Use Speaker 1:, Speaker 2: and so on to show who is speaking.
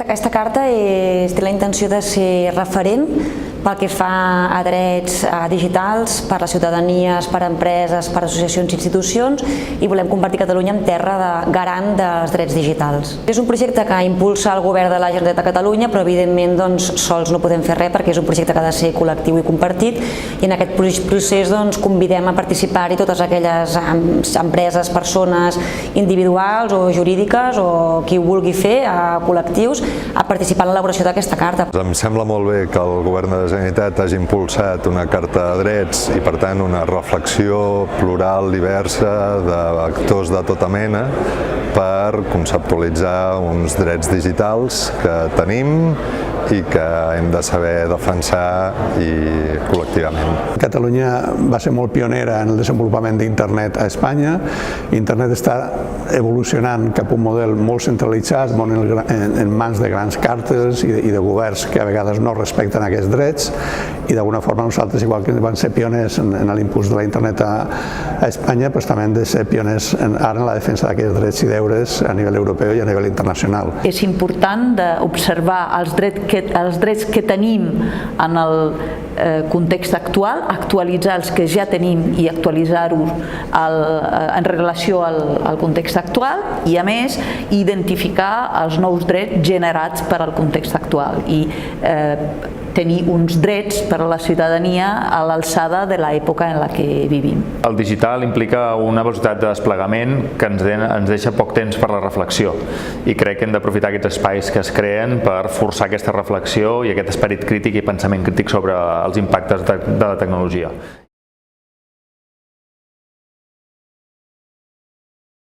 Speaker 1: Aquesta carta té la intenció de ser referent pel que fa a drets digitals, per a les ciutadanies, per a empreses, per a associacions i institucions, i volem convertir Catalunya en terra garant dels drets digitals. És un projecte que impulsa el Govern de la Generalitat de Catalunya, però evidentment sols no podem fer res perquè és un projecte que ha de ser col·lectiu i compartit, i en aquest procés convidem a participar-hi totes aquelles empreses, persones individuals o jurídiques o qui ho vulgui fer, col·lectius, a participar en l'elaboració d'aquesta carta.
Speaker 2: Em sembla molt bé que el Govern de la Generalitat hagi impulsat una carta de drets i, per tant, una reflexió plural, diversa, d'actors de tota mena per conceptualitzar uns drets digitals que tenim i que hem de saber defensar col·lectivament.
Speaker 3: Catalunya va ser molt pionera en el desenvolupament d'Internet a Espanya. Internet està evolucionant cap a un model molt centralitzat, en mans de grans càrtels i de governs que a vegades no respecten aquests drets, i d'alguna forma nosaltres, igual que van ser pioners en l'impuls de la Internet a Espanya, també hem de ser pioners ara en la defensa d'aquests drets i deures a nivell europeu i a nivell internacional.
Speaker 4: És important d'observar els drets que tenim en el context actual, actualitzar els que ja tenim i actualitzar-ho en relació al context actual, i a més identificar els nous drets generats per al context actual i tenir uns drets per a la ciutadania a l'alçada de l'època en la que vivim.
Speaker 5: El digital implica una velocitat de desplegament que ens deixa poc temps per la reflexió, i crec que hem d'aprofitar aquests espais que es creen per forçar aquesta reflexió i aquest esperit crític i pensament crític sobre els impactes de la tecnologia.